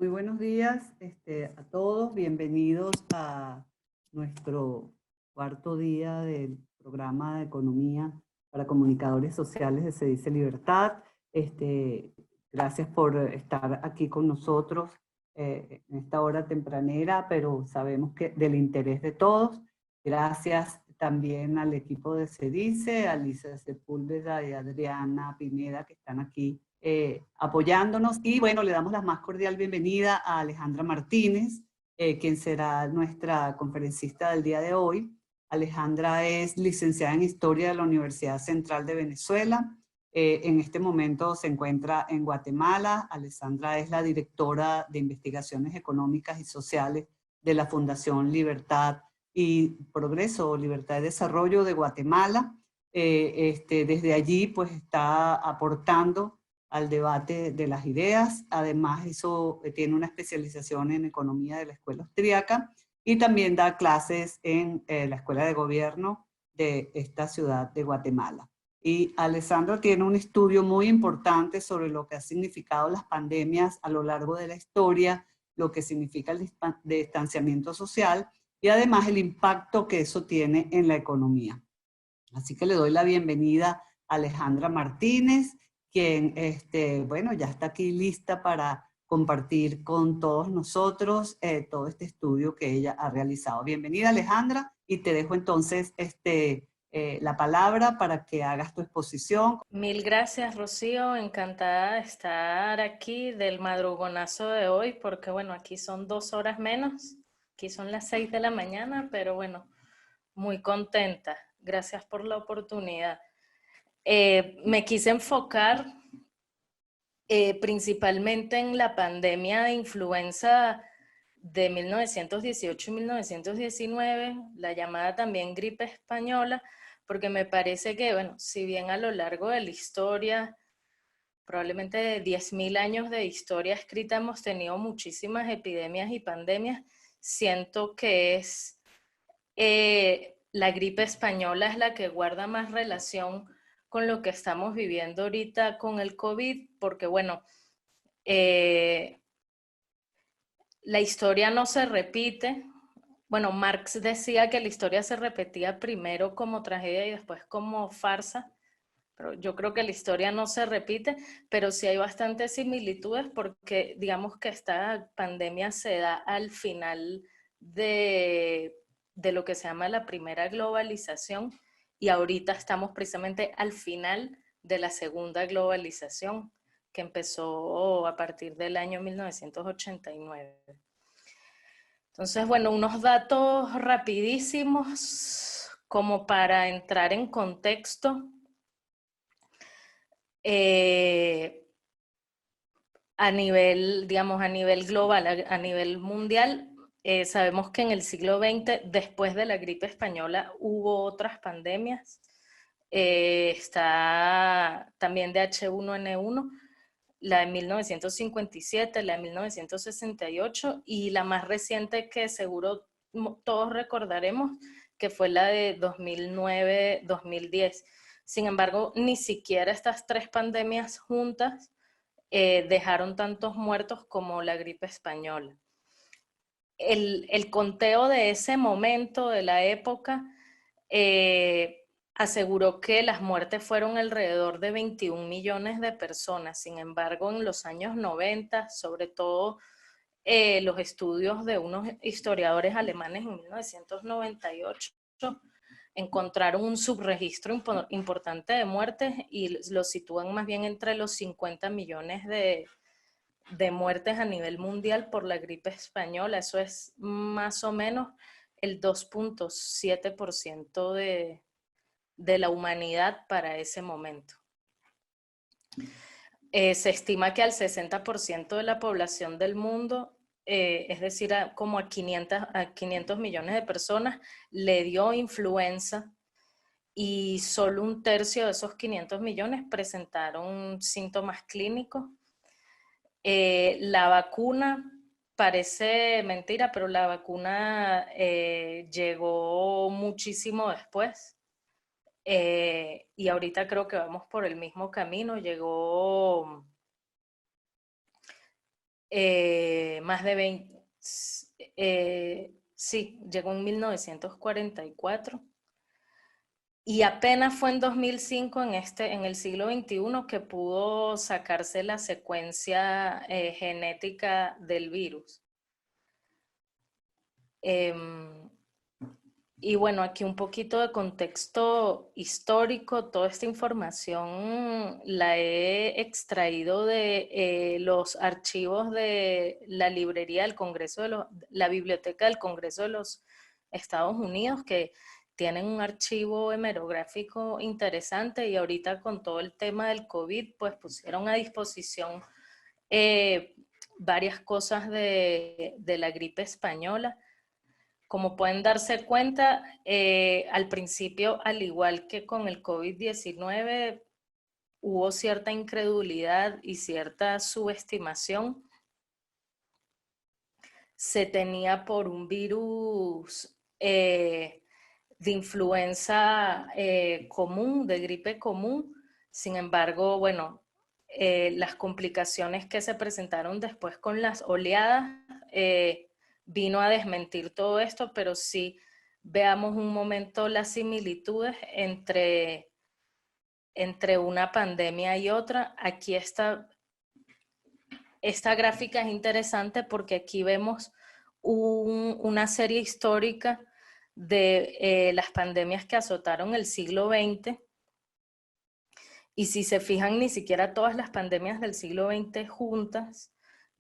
Muy buenos días a todos, bienvenidos a nuestro cuarto día del programa de economía para comunicadores sociales de Se Dice Libertad. Gracias por estar aquí con nosotros en esta hora tempranera, pero sabemos que del interés de todos. Gracias también al equipo de Se Dice, a Lisa Sepúlveda y Adriana Pineda, que están aquí apoyándonos. Y bueno, le damos la más cordial bienvenida a Alejandra Martínez, quien será nuestra conferencista del día de hoy. Alejandra es licenciada en Historia de la Universidad Central de Venezuela. En este momento se encuentra en Guatemala. Alejandra es la directora de Investigaciones Económicas y Sociales de la Fundación Libertad y Progreso, Libertad y Desarrollo de Guatemala. Desde allí pues está aportando al debate de las ideas. Además, tiene una especialización en economía de la Escuela Austríaca y también da clases en la Escuela de Gobierno de esta ciudad de Guatemala. Y Alessandra tiene un estudio muy importante sobre lo que ha significado las pandemias a lo largo de la historia, lo que significa el distanciamiento social y además el impacto que eso tiene en la economía. Así que le doy la bienvenida a Alejandra Martínez, quien bueno, ya está aquí lista para compartir con todos nosotros todo este estudio que ella ha realizado. Bienvenida, Alejandra, y te dejo entonces la palabra para que hagas tu exposición. Mil gracias, Rocío. Encantada de estar aquí del madrugonazo de hoy, porque bueno, aquí son 2 horas menos, aquí son las 6 de la mañana, pero bueno, muy contenta. Gracias por la oportunidad. Me quise enfocar principalmente en la pandemia de influenza de 1918 y 1919, la llamada también gripe española, porque me parece que, bueno, si bien a lo largo de la historia, probablemente de 10.000 años de historia escrita, hemos tenido muchísimas epidemias y pandemias, siento que la gripe española es la que guarda más relación con lo que estamos viviendo ahorita con el COVID, porque bueno, eh, la historia no se repite. Bueno, Marx decía que la historia se repetía primero como tragedia y después como farsa, pero yo creo que la historia no se repite, pero sí hay bastantes similitudes porque digamos que esta pandemia se da al final de lo que se llama la primera globalización y ahorita estamos precisamente al final de la segunda globalización que empezó a partir del año 1989. Entonces, bueno, unos datos rapidísimos como para entrar en contexto. A nivel, digamos, a nivel global, a nivel mundial, sabemos que en el siglo XX, después de la gripe española, hubo otras pandemias. Está también de H1N1, la de 1957, la de 1968 y la más reciente que seguro todos recordaremos, que fue la de 2009-2010. Sin embargo, ni siquiera estas tres pandemias juntas dejaron tantos muertos como la gripe española. El conteo de ese momento, de la época, aseguró que las muertes fueron alrededor de 21 millones de personas. Sin embargo, en los años 90, sobre todo los estudios de unos historiadores alemanes en 1998, encontraron un subregistro importante de muertes y lo sitúan más bien entre los 50 millones de muertes a nivel mundial por la gripe española. Eso es más o menos el 2.7% de la humanidad para ese momento. Se estima que al 60% de la población del mundo, es decir, como a 500 millones de personas, le dio influenza y solo un tercio de esos 500 millones presentaron síntomas clínicos. La vacuna, parece mentira, pero la vacuna llegó muchísimo después. Y ahorita creo que vamos por el mismo camino. más de 20, sí, llegó en 1944 y apenas fue en 2005, en el siglo XXI, que pudo sacarse la secuencia genética del virus. Y bueno, aquí un poquito de contexto histórico. Toda esta información la he extraído de los archivos de la librería del Congreso la Biblioteca del Congreso de los Estados Unidos, que tienen un archivo hemerográfico interesante, y ahorita con todo el tema del COVID, pues pusieron a disposición varias cosas de la gripe española. Como pueden darse cuenta, al principio, al igual que con el COVID-19, hubo cierta incredulidad y cierta subestimación. Se tenía por un virus de influenza común, de gripe común. Sin embargo, bueno, las complicaciones que se presentaron después con las oleadas vino a desmentir todo esto, pero sí veamos un momento las similitudes entre una pandemia y otra. Aquí esta gráfica es interesante porque aquí vemos una serie histórica de las pandemias que azotaron el siglo XX. Y si se fijan, ni siquiera todas las pandemias del siglo XX juntas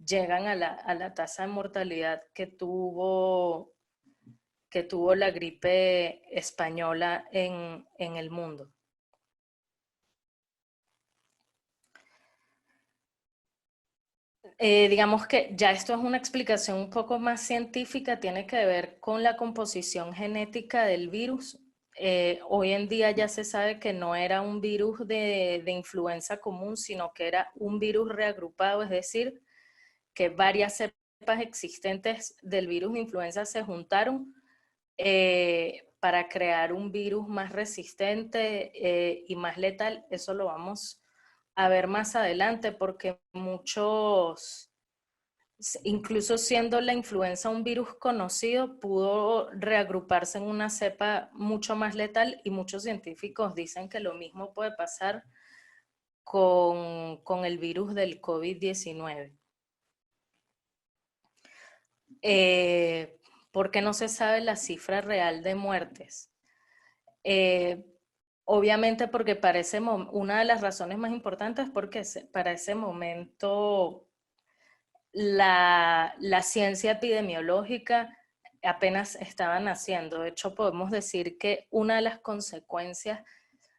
llegan a la tasa de mortalidad que tuvo la gripe española en el mundo. Digamos que ya esto es una explicación un poco más científica, tiene que ver con la composición genética del virus. Hoy en día ya se sabe que no era un virus de influenza común, sino que era un virus reagrupado, es decir, que varias cepas existentes del virus de influenza se juntaron para crear un virus más resistente y más letal. Eso lo vamos a ver más adelante, porque muchos, incluso siendo la influenza un virus conocido, pudo reagruparse en una cepa mucho más letal, y muchos científicos dicen que lo mismo puede pasar con el virus del COVID-19. ¿Por qué no se sabe la cifra real de muertes? Obviamente porque una de las razones más importantes es porque para ese momento la ciencia epidemiológica apenas estaba naciendo. De hecho, podemos decir que una de las consecuencias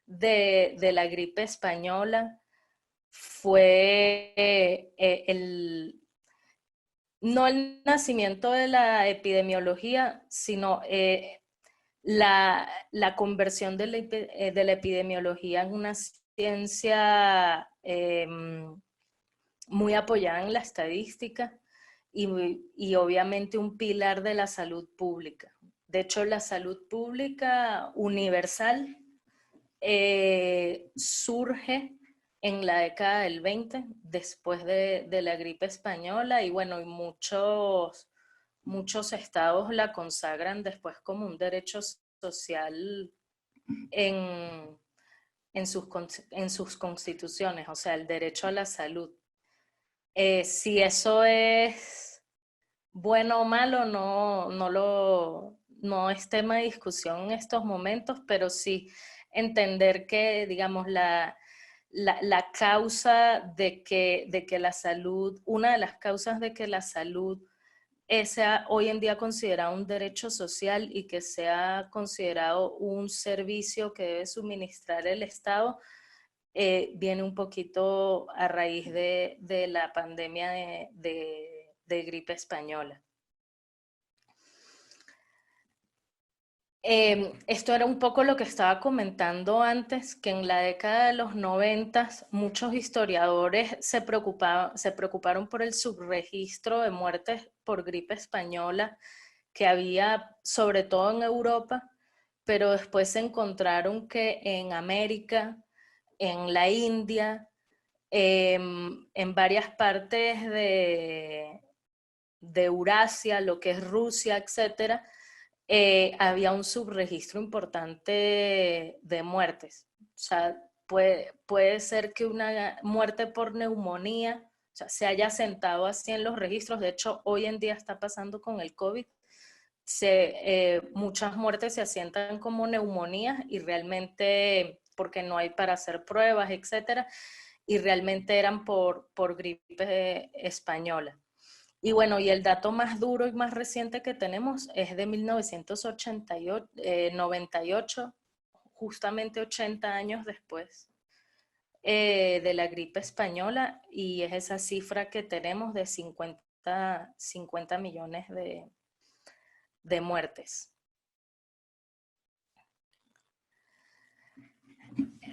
de la gripe española fue no el nacimiento de la epidemiología, sino la conversión de la epidemiología en una ciencia muy apoyada en la estadística y obviamente un pilar de la salud pública. De hecho, la salud pública universal surge en la década del 20, después de la gripe española, y bueno, y muchos estados la consagran después como un derecho social en sus constituciones, o sea, el derecho a la salud. Si eso es bueno o malo, no es tema de discusión en estos momentos, pero sí entender que, digamos, la causa de que la salud, una de las causas de que la salud sea hoy en día considerado un derecho social y que sea considerado un servicio que debe suministrar el Estado, viene un poquito a raíz de la pandemia de gripe española. Esto era un poco lo que estaba comentando antes, que en la década de los 90 muchos historiadores se preocuparon por el subregistro de muertes por gripe española que había sobre todo en Europa, pero después se encontraron que en América, en la India, en varias partes de Eurasia, lo que es Rusia, etcétera, había un subregistro importante de muertes. O sea, puede ser que una muerte por neumonía, o sea, se haya sentado así en los registros. De hecho, hoy en día está pasando con el COVID. Muchas muertes se asientan como neumonías y realmente, porque no hay para hacer pruebas, etcétera, y realmente eran por gripe española. Y bueno, y el dato más duro y más reciente que tenemos es de 1998, justamente 80 años después de la gripe española, y es esa cifra que tenemos de 50 millones de muertes.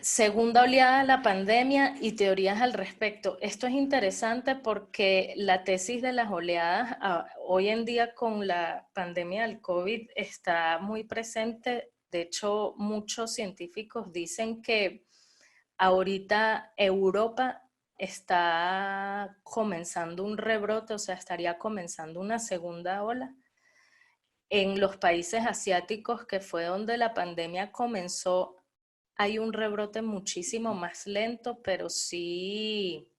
Segunda oleada de la pandemia y teorías al respecto. Esto es interesante porque la tesis de las oleadas hoy en día con la pandemia del COVID está muy presente. De hecho, muchos científicos dicen que ahorita Europa está comenzando un rebrote, o sea, estaría comenzando una segunda ola. En los países asiáticos, que fue donde la pandemia comenzó, hay un rebrote muchísimo más lento, pero sí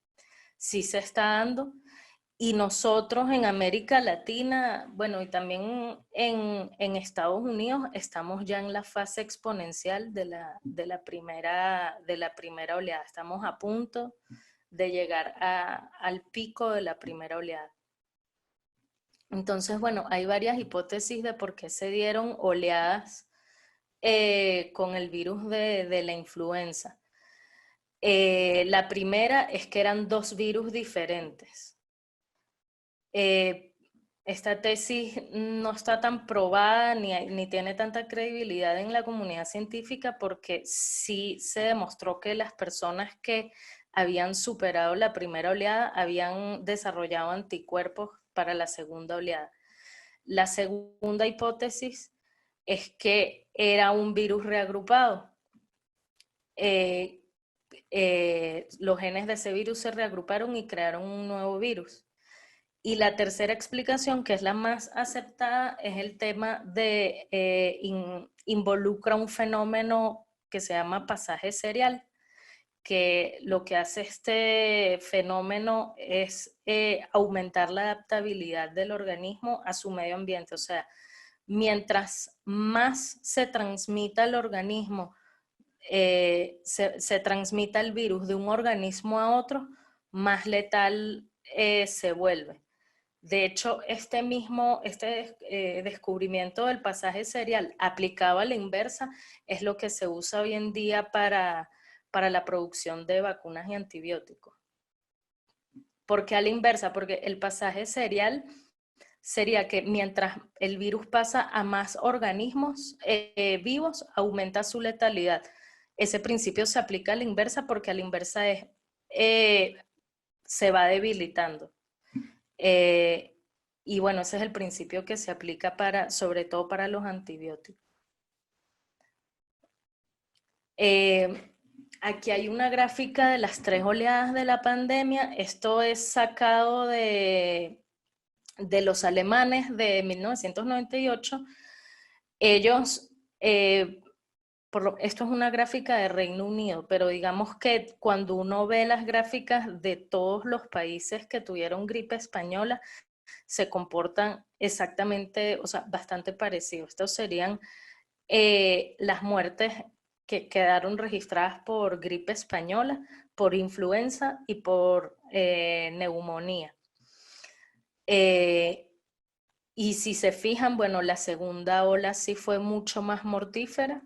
se está dando. Y nosotros en América Latina, bueno, y también en Estados Unidos, estamos ya en la fase exponencial de la primera oleada. Estamos a punto de llegar al pico de la primera oleada. Entonces, bueno, hay varias hipótesis de por qué se dieron oleadas con el virus de la influenza. La primera es que eran dos virus diferentes. Esta tesis no está tan probada ni tiene tanta credibilidad en la comunidad científica porque sí se demostró que las personas que habían superado la primera oleada habían desarrollado anticuerpos para la segunda oleada. La segunda hipótesis es que era un virus reagrupado. Los genes de ese virus se reagruparon y crearon un nuevo virus. Y la tercera explicación, que es la más aceptada, es el tema de involucra un fenómeno que se llama pasaje serial, que lo que hace este fenómeno es aumentar la adaptabilidad del organismo a su medio ambiente. O sea, mientras más se transmita el organismo, se transmita el virus de un organismo a otro, más letal se vuelve. De hecho, este descubrimiento del pasaje serial aplicado a la inversa es lo que se usa hoy en día para la producción de vacunas y antibióticos. ¿Por qué a la inversa? Porque el pasaje serial sería que mientras el virus pasa a más organismos vivos, aumenta su letalidad. Ese principio se aplica a la inversa porque a la inversa se va debilitando. Y bueno, ese es el principio que se aplica sobre todo para los antibióticos. Aquí hay una gráfica de las 3 oleadas de la pandemia. Esto es sacado de los alemanes de 1998. Ellos, esto es una gráfica de Reino Unido, pero digamos que cuando uno ve las gráficas de todos los países que tuvieron gripe española, se comportan exactamente, o sea, bastante parecidos. Estos serían las muertes que quedaron registradas por gripe española, por influenza y por neumonía. Y si se fijan, bueno, la segunda ola sí fue mucho más mortífera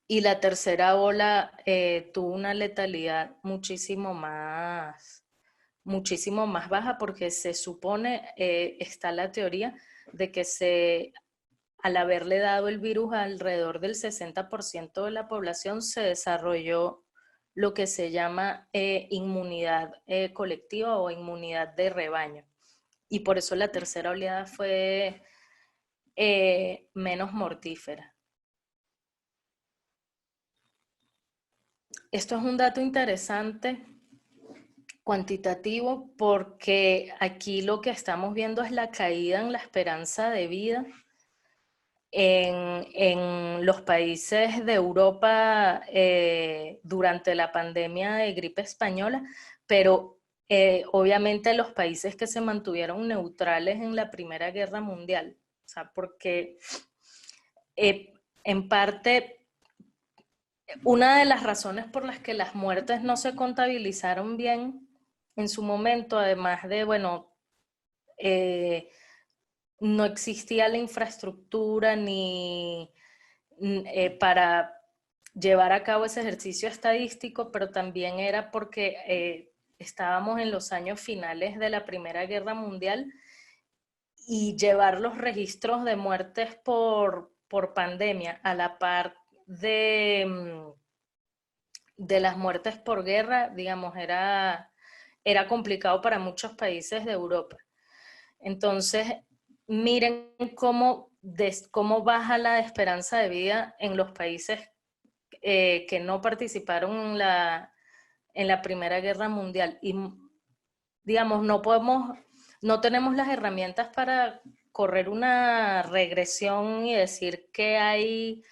y la tercera ola tuvo una letalidad muchísimo más baja porque se supone, está la teoría de que al haberle dado el virus alrededor del 60% de la población se desarrolló lo que se llama inmunidad colectiva o inmunidad de rebaño. Y por eso la tercera oleada fue menos mortífera. esto es un dato interesante, cuantitativo, porque aquí lo que estamos viendo es la caída en la esperanza de vida en los países de Europa durante la pandemia de gripe española, pero obviamente los países que se mantuvieron neutrales en la Primera Guerra Mundial. O sea, porque en parte, una de las razones por las que las muertes no se contabilizaron bien en su momento, además de, bueno, no existía la infraestructura ni para llevar a cabo ese ejercicio estadístico, pero también era porque estábamos en los años finales de la Primera Guerra Mundial y llevar los registros de muertes por pandemia a la par de las muertes por guerra, digamos, era complicado para muchos países de Europa. Entonces, miren cómo baja la esperanza de vida en los países que no participaron en la Primera Guerra Mundial. Y, digamos, no tenemos las herramientas para correr una regresión y decir que hay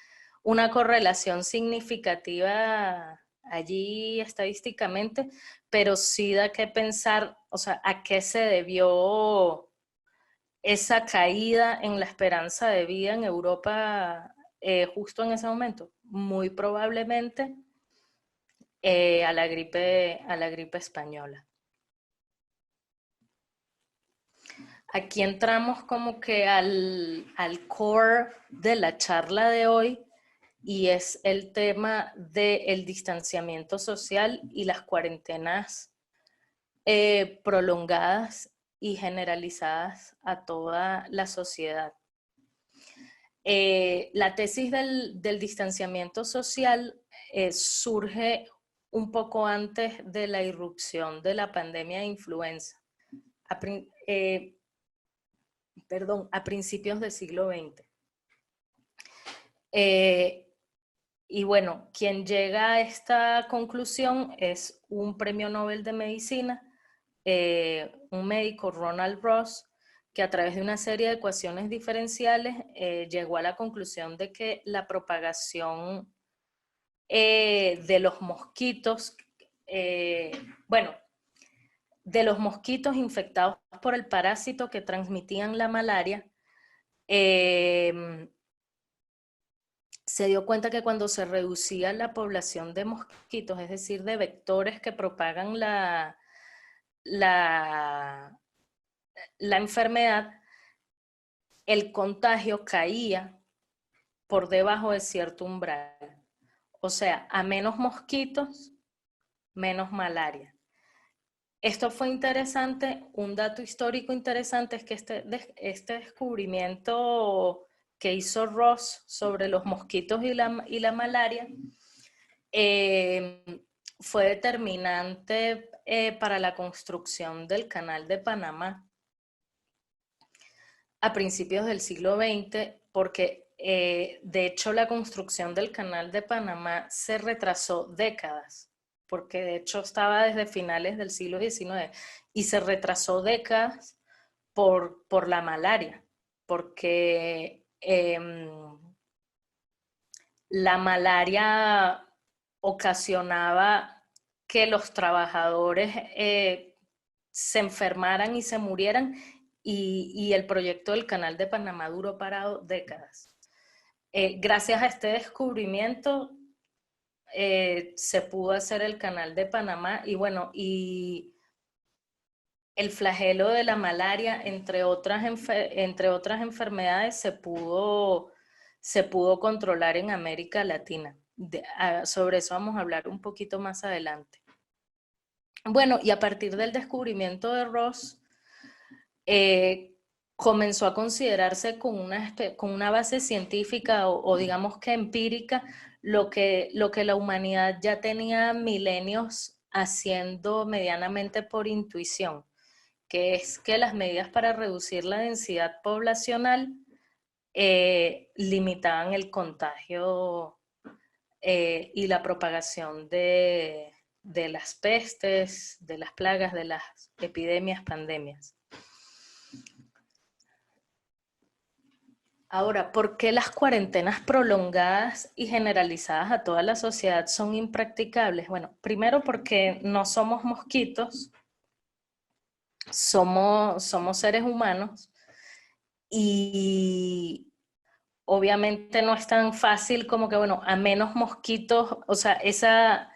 una correlación significativa allí estadísticamente, pero sí da que pensar, o sea, a qué se debió esa caída en la esperanza de vida en Europa justo en ese momento. Muy probablemente a la gripe española. Aquí entramos como que al core de la charla de hoy, y es el tema del distanciamiento social y las cuarentenas prolongadas y generalizadas a toda la sociedad. La tesis del distanciamiento social surge un poco antes de la irrupción de la pandemia de influenza, a principios del siglo XX. Y bueno, quien llega a esta conclusión es un premio Nobel de Medicina, un médico, Ronald Ross, que a través de una serie de ecuaciones diferenciales llegó a la conclusión de que la propagación de los mosquitos, de los mosquitos infectados por el parásito que transmitían la malaria, se dio cuenta que cuando se reducía la población de mosquitos, es decir, de vectores que propagan la enfermedad, el contagio caía por debajo de cierto umbral. O sea, a menos mosquitos, menos malaria. Esto fue interesante. Un dato histórico interesante es que este descubrimiento que hizo Ross sobre los mosquitos y la malaria fue determinante para la construcción del Canal de Panamá a principios del siglo XX, porque de hecho la construcción del Canal de Panamá se retrasó décadas, porque de hecho estaba desde finales del siglo XIX y se retrasó décadas por la malaria, porque la malaria ocasionaba que los trabajadores se enfermaran y se murieran, y el proyecto del Canal de Panamá duró parado décadas. Gracias a este descubrimiento se pudo hacer el Canal de Panamá, y bueno, y el flagelo de la malaria, entre otras enfermedades, se pudo controlar en América Latina. Sobre eso vamos a hablar un poquito más adelante. Bueno, y a partir del descubrimiento de Ross, comenzó a considerarse con una base científica o digamos que empírica lo que la humanidad ya tenía milenios haciendo medianamente por intuición, que es que las medidas para reducir la densidad poblacional limitaban el contagio y la propagación de las pestes, de las plagas, de las epidemias, pandemias. Ahora, ¿por qué las cuarentenas prolongadas y generalizadas a toda la sociedad son impracticables? Bueno, primero porque no somos mosquitos, somos seres humanos y obviamente no es tan fácil como que, bueno, a menos mosquitos, o sea, esa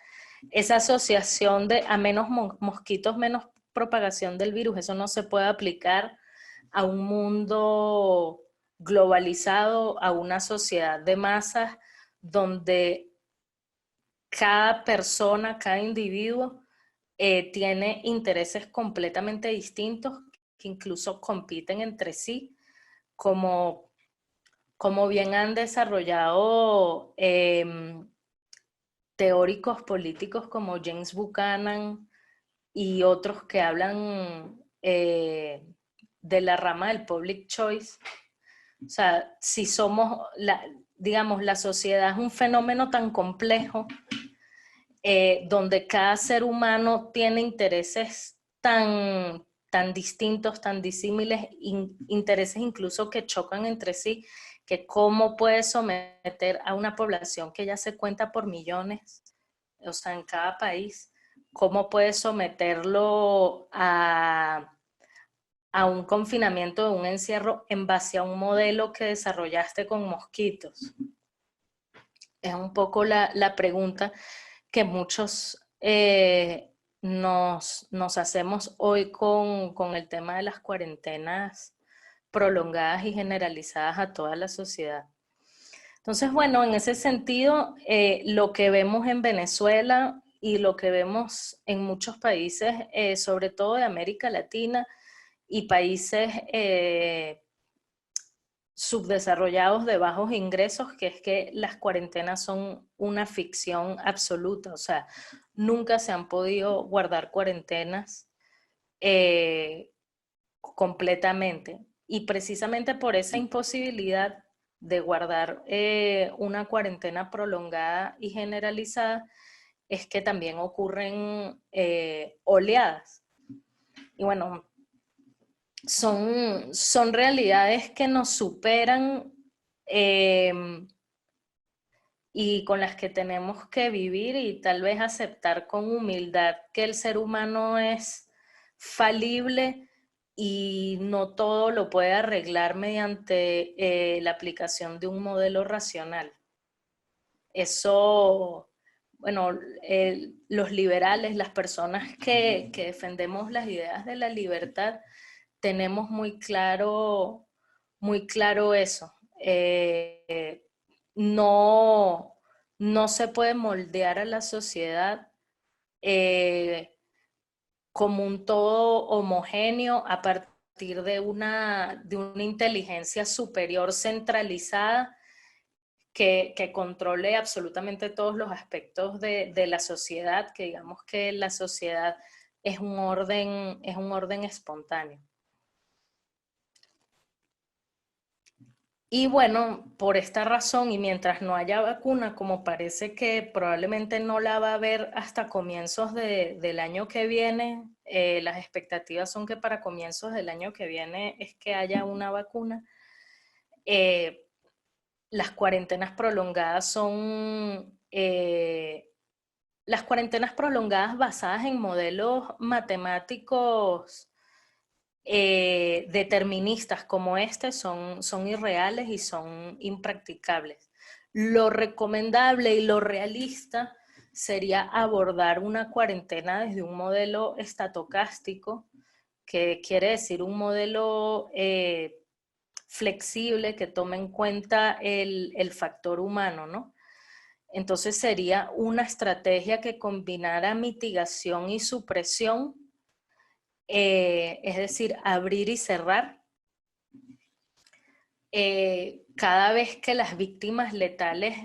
asociación de a menos mosquitos, menos propagación del virus, eso no se puede aplicar a un mundo globalizado, a una sociedad de masas donde cada persona, cada individuo tiene intereses completamente distintos que incluso compiten entre sí, como bien han desarrollado teóricos políticos como James Buchanan y otros que hablan de la rama del public choice. O sea, si somos, digamos, la sociedad es un fenómeno tan complejo donde cada ser humano tiene intereses tan distintos, tan disímiles, intereses incluso que chocan entre sí, que cómo puede someter a una población que ya se cuenta por millones, o sea, en cada país, cómo puede someterlo a un confinamiento, de un encierro en base a un modelo que desarrollaste con mosquitos. Es un poco la pregunta que muchos nos hacemos hoy con el tema de las cuarentenas prolongadas y generalizadas a toda la sociedad. Entonces, bueno, en ese sentido, lo que vemos en Venezuela y lo que vemos en muchos países, sobre todo de América Latina y países subdesarrollados de bajos ingresos, que es que las cuarentenas son una ficción absoluta, o sea, nunca se han podido guardar cuarentenas completamente. Y precisamente por esa imposibilidad de guardar una cuarentena prolongada y generalizada, es que también ocurren oleadas. Y bueno, son realidades que nos superan y con las que tenemos que vivir y tal vez aceptar con humildad que el ser humano es falible y no todo lo puede arreglar mediante la aplicación de un modelo racional. Eso, bueno, los liberales, las personas que defendemos las ideas de la libertad, tenemos muy claro eso. No, no se puede moldear a la sociedad como un todo homogéneo a partir de una inteligencia superior centralizada que controle absolutamente todos los aspectos de la sociedad, que digamos que la sociedad es un orden espontáneo. Y bueno, por esta razón, y mientras no haya vacuna, como parece que probablemente no la va a haber hasta comienzos del año que viene, las expectativas son que para comienzos del año que viene es que haya una vacuna. Las cuarentenas prolongadas son las cuarentenas prolongadas basadas en modelos matemáticos deterministas como este son irreales y son impracticables. Lo recomendable y lo realista sería abordar una cuarentena desde un modelo estatocástico, que quiere decir un modelo flexible que tome en cuenta el factor humano, ¿no? Entonces sería una estrategia que combinara mitigación y supresión, es decir, abrir y cerrar. Cada vez que las víctimas letales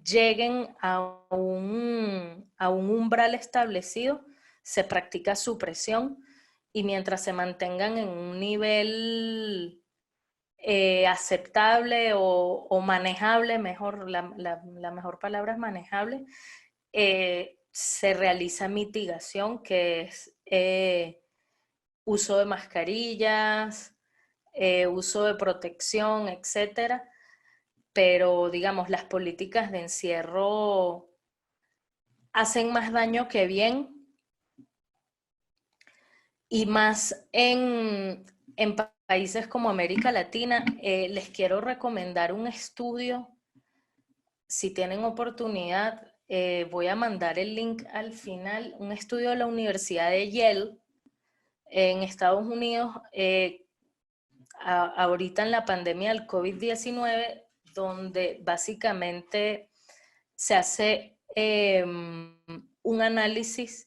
lleguen a un umbral establecido, se practica supresión, y mientras se mantengan en un nivel aceptable o manejable, mejor, la mejor palabra es manejable, se realiza mitigación, que es uso de mascarillas, uso de protección, etcétera. Pero, digamos, las políticas de encierro hacen más daño que bien, y más en países como América Latina. Les quiero recomendar un estudio, si tienen oportunidad, voy a mandar el link al final, un estudio de la Universidad de Yale en Estados Unidos, ahorita en la pandemia del COVID-19, donde básicamente se hace un análisis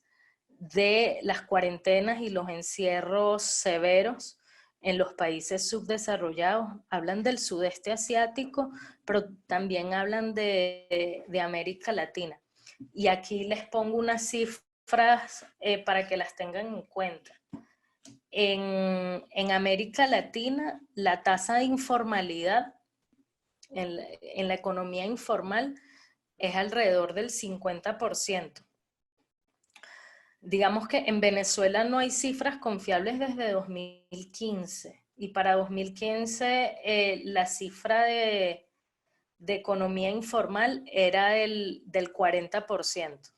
de las cuarentenas y los encierros severos en los países subdesarrollados. Hablan del sudeste asiático, pero también hablan de América Latina. Y aquí les pongo unas cifras para que las tengan en cuenta. En América Latina, la tasa de informalidad en la economía informal es alrededor del 50%. Digamos que en Venezuela no hay cifras confiables desde 2015, y para 2015 la cifra de economía informal era del 40%.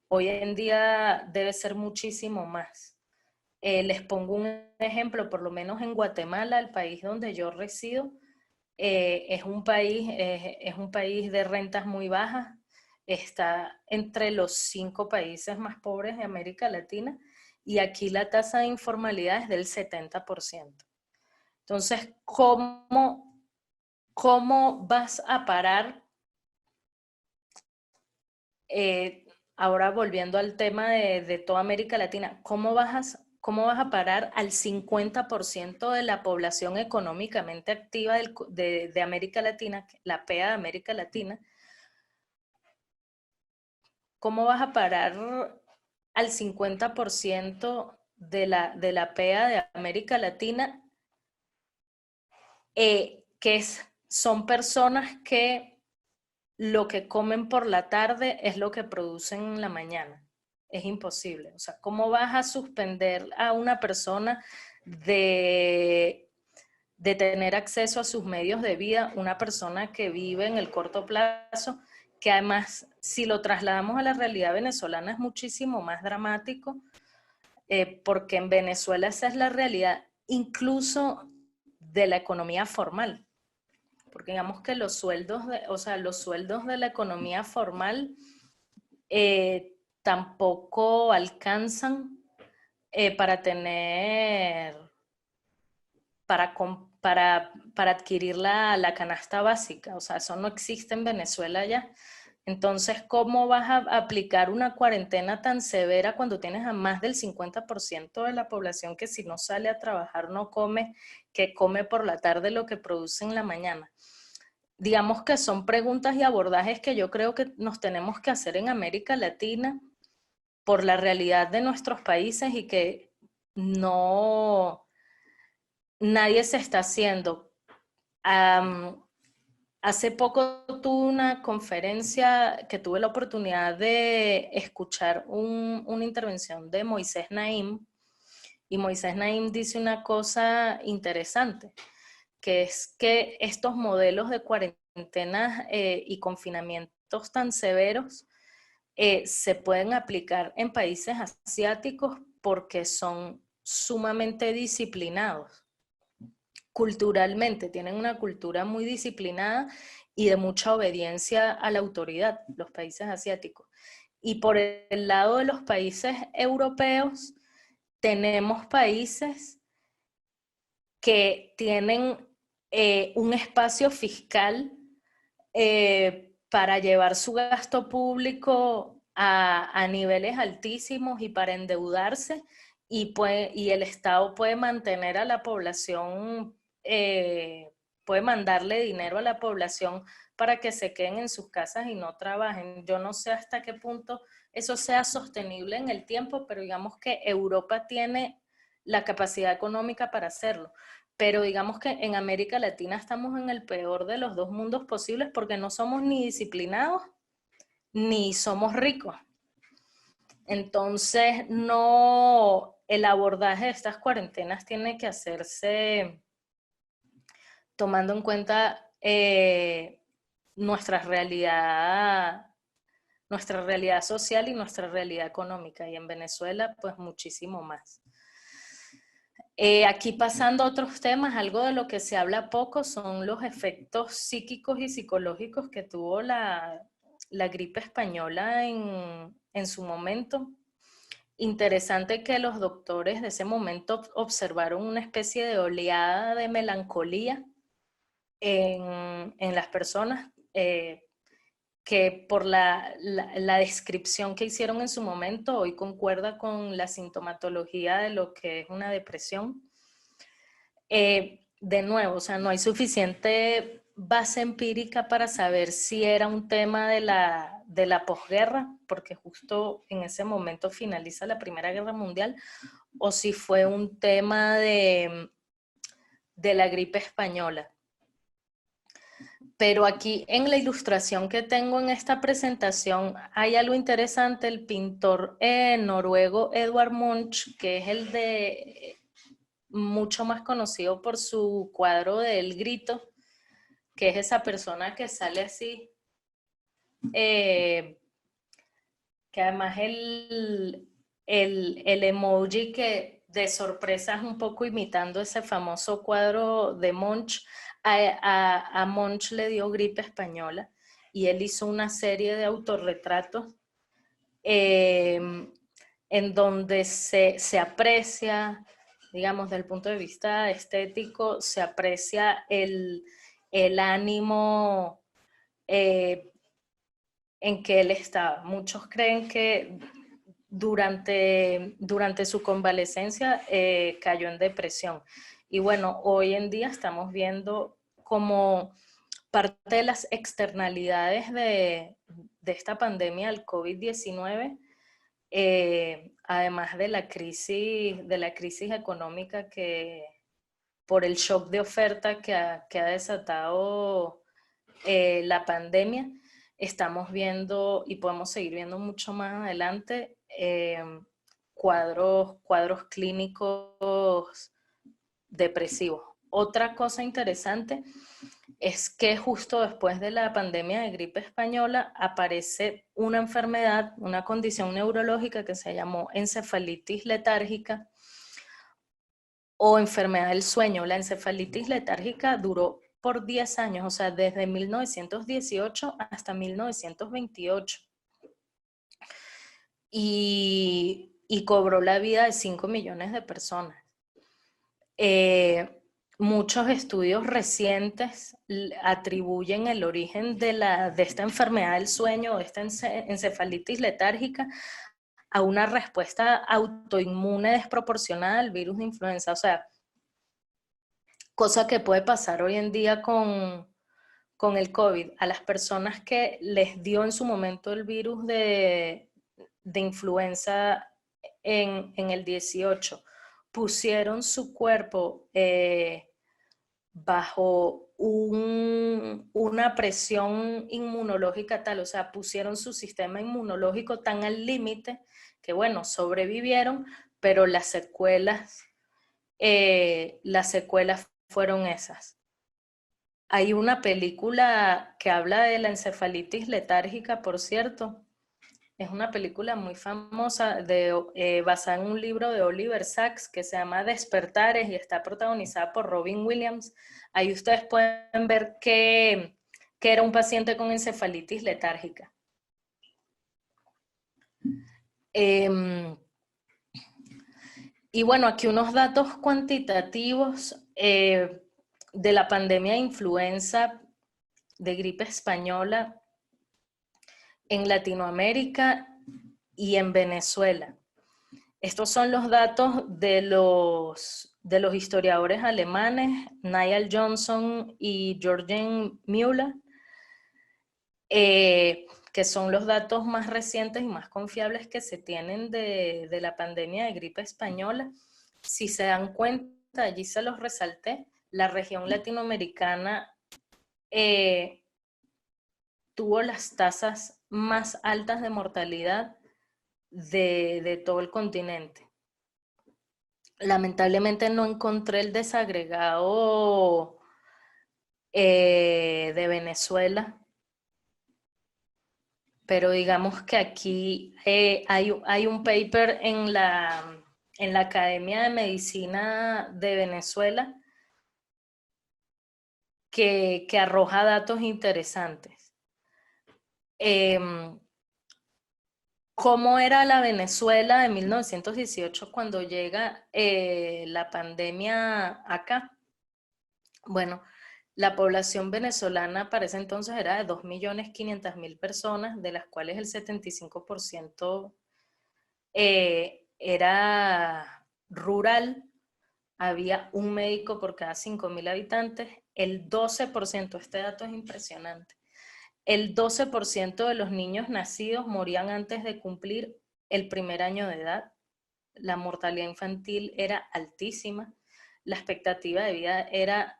Hoy en día debe ser muchísimo más. Les pongo un ejemplo, por lo menos en Guatemala, el país donde yo resido, es un país de rentas muy bajas, está entre los 5 países más pobres de América Latina, y aquí la tasa de informalidad es del 70%. Entonces, ¿cómo vas a parar? Ahora volviendo al tema de toda América Latina, ¿cómo vas a parar al 50% de la población económicamente activa de América Latina, la PEA de América Latina? ¿Cómo vas a parar al 50% de la PEA de América Latina? Son personas que lo que comen por la tarde es lo que producen en la mañana. Es imposible. O sea, ¿cómo vas a suspender a una persona de tener acceso a sus medios de vida? Una persona que vive en el corto plazo, que además, si lo trasladamos a la realidad venezolana, es muchísimo más dramático, porque en Venezuela esa es la realidad, incluso de la economía formal. Porque digamos que los sueldos de la economía formal tampoco alcanzan para adquirir la canasta básica. O sea, eso no existe en Venezuela ya. Entonces, ¿cómo vas a aplicar una cuarentena tan severa cuando tienes a más del 50% de la población que, si no sale a trabajar, no come, que come por la tarde lo que produce en la mañana? Digamos que son preguntas y abordajes que yo creo que nos tenemos que hacer en América Latina por la realidad de nuestros países, y que nadie se está haciendo. Hace poco tuve una conferencia que tuve la oportunidad de escuchar una intervención de Moisés Naim, y Moisés Naim dice una cosa interesante, que es que estos modelos de cuarentenas y confinamientos tan severos se pueden aplicar en países asiáticos porque son sumamente disciplinados. Culturalmente, tienen una cultura muy disciplinada y de mucha obediencia a la autoridad, los países asiáticos. Y por el lado de los países europeos, tenemos países que tienen un espacio fiscal para llevar su gasto público a niveles altísimos y para endeudarse, y el Estado puede mantener a la población, puede mandarle dinero a la población para que se queden en sus casas y no trabajen. Yo no sé hasta qué punto eso sea sostenible en el tiempo, pero digamos que Europa tiene la capacidad económica para hacerlo. pero digamos que en América Latina estamos en el peor de los dos mundos posibles porque no somos ni disciplinados ni somos ricos. Entonces, no, el abordaje de estas cuarentenas tiene que hacerse tomando en cuenta nuestra realidad social y nuestra realidad económica, y en Venezuela pues muchísimo más. Aquí pasando a otros temas, algo de lo que se habla poco son los efectos psíquicos y psicológicos que tuvo la gripe española en su momento. Interesante que los doctores de ese momento observaron una especie de oleada de melancolía en las personas, que por la descripción que hicieron en su momento hoy concuerda con la sintomatología de lo que es una depresión. De nuevo, o sea, no hay suficiente base empírica para saber si era un tema de la posguerra, porque justo en ese momento finaliza la Primera Guerra Mundial, o si fue un tema de la gripe española. Pero aquí en la ilustración que tengo en esta presentación hay algo interesante. El pintor noruego Edvard Munch, que es el de mucho más conocido por su cuadro de El Grito, que es esa persona que sale así, que además el emoji que de sorpresa es un poco imitando ese famoso cuadro de Munch. A Munch le dio gripe española y él hizo una serie de autorretratos en donde se aprecia, digamos, desde el punto de vista estético, se aprecia el ánimo en que él estaba. Muchos creen que durante su convalecencia cayó en depresión. Y bueno, hoy en día estamos viendo como parte de las externalidades de esta pandemia, el COVID-19, además de la crisis económica que por el shock de oferta que ha desatado la pandemia, estamos viendo y podemos seguir viendo mucho más adelante cuadros clínicos depresivos. Otra cosa interesante es que justo después de la pandemia de gripe española aparece una enfermedad, una condición neurológica que se llamó encefalitis letárgica o enfermedad del sueño. La encefalitis letárgica duró por 10 años, o sea, desde 1918 hasta 1928. Y cobró la vida de 5 millones de personas. Muchos estudios recientes atribuyen el origen de esta enfermedad del sueño, de esta encefalitis letárgica, a una respuesta autoinmune desproporcionada al virus de influenza. O sea, cosa que puede pasar hoy en día con el COVID. A las personas que les dio en su momento el virus de influenza en el 18, pusieron su cuerpo bajo una presión inmunológica tal, o sea, pusieron su sistema inmunológico tan al límite que, bueno, sobrevivieron, pero las secuelas fueron esas. Hay una película que habla de la encefalitis letárgica, por cierto. Es una película muy famosa basada en un libro de Oliver Sacks que se llama Despertares y está protagonizada por Robin Williams. Ahí ustedes pueden ver que era un paciente con encefalitis letárgica. Y bueno, aquí unos datos cuantitativos de la pandemia de influenza, de gripe española en Latinoamérica y en Venezuela. Estos son los datos de los historiadores alemanes, Niall Johnson y Jürgen Müller, que son los datos más recientes y más confiables que se tienen de la pandemia de gripe española. Si se dan cuenta, allí se los resalté, la región latinoamericana tuvo las tasas más altas de mortalidad de todo el continente. Lamentablemente no encontré el desagregado de Venezuela, pero digamos que aquí hay un paper en la Academia de Medicina de Venezuela que arroja datos interesantes. ¿Cómo era la Venezuela de 1918 cuando llega la pandemia acá? Bueno, la población venezolana para ese entonces era de 2.500.000 personas, de las cuales el 75% era rural. Había un médico por cada 5.000 habitantes. El 12%, este dato es impresionante, el 12% de los niños nacidos morían antes de cumplir el primer año de edad. La mortalidad infantil era altísima. La expectativa de vida era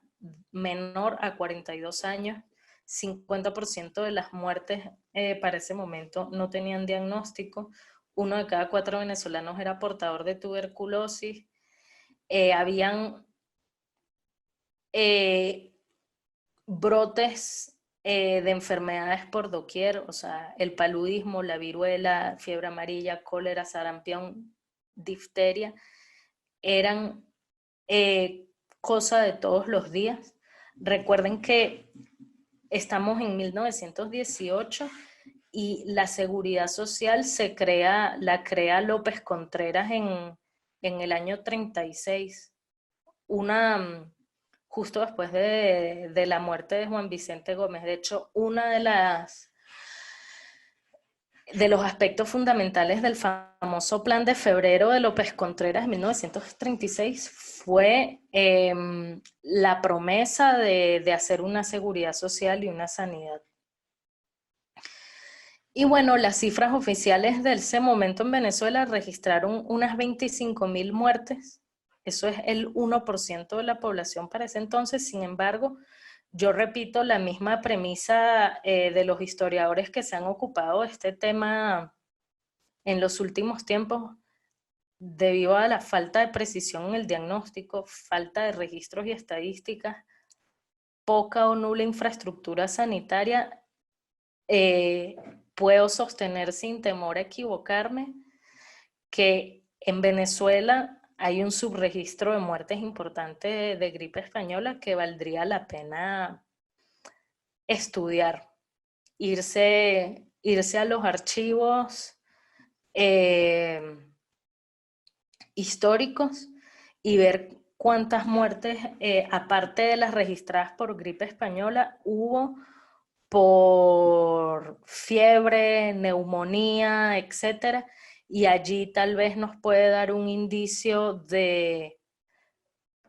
menor a 42 años. 50% de las muertes para ese momento no tenían diagnóstico. 1 de cada 4 venezolanos era portador de tuberculosis. Habían brotes de enfermedades por doquier, o sea, el paludismo, la viruela, fiebre amarilla, cólera, sarampión, difteria, eran cosa de todos los días. Recuerden que estamos en 1918 y la seguridad social la crea López Contreras en el año 36, justo después de la muerte de Juan Vicente Gómez. De hecho, una de los aspectos fundamentales del famoso Plan de Febrero de López Contreras en 1936 fue la promesa de hacer una seguridad social y una sanidad. Y bueno, las cifras oficiales de ese momento en Venezuela registraron unas 25.000 muertes. Eso es el 1% de la población para ese entonces. Sin embargo, yo repito la misma premisa de los historiadores que se han ocupado de este tema en los últimos tiempos, debido a la falta de precisión en el diagnóstico, falta de registros y estadísticas, poca o nula infraestructura sanitaria. Puedo sostener sin temor a equivocarme que en Venezuela hay un subregistro de muertes importante de gripe española que valdría la pena estudiar, irse a los archivos históricos y ver cuántas muertes, aparte de las registradas por gripe española, hubo por fiebre, neumonía, etcétera, y allí tal vez nos puede dar un indicio de,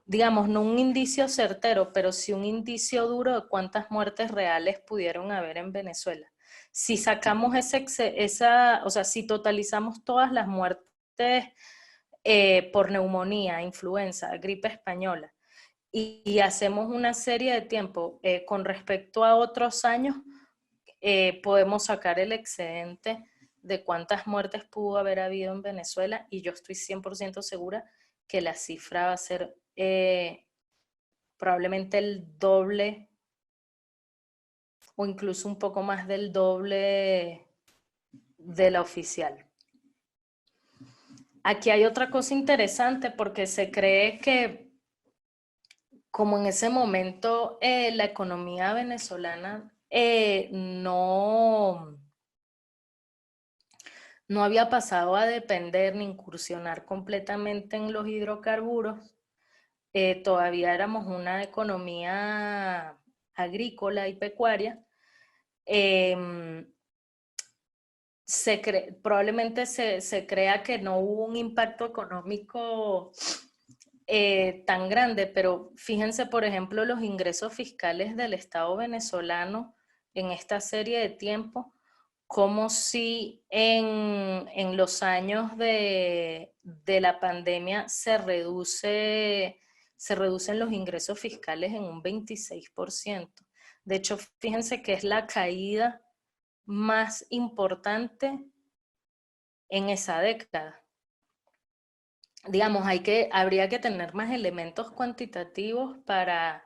digamos, no un indicio certero, pero sí un indicio duro de cuántas muertes reales pudieron haber en Venezuela. Si sacamos o sea, si totalizamos todas las muertes por neumonía, influenza, gripe española, y hacemos una serie de tiempo con respecto a otros años, podemos sacar el excedente de cuántas muertes pudo haber habido en Venezuela, y yo estoy 100% segura que la cifra va a ser probablemente el doble o incluso un poco más del doble de la oficial. Aquí hay otra cosa interesante porque se cree que como en ese momento la economía venezolana no había pasado a depender ni incursionar completamente en los hidrocarburos, todavía éramos una economía agrícola y pecuaria. Probablemente se crea que no hubo un impacto económico tan grande, pero fíjense, por ejemplo, los ingresos fiscales del Estado venezolano en esta serie de tiempo, como si en los años de la pandemia se reduce se reducen los ingresos fiscales en un 26%. De hecho, fíjense que es la caída más importante en esa década. Digamos, habría que tener más elementos cuantitativos para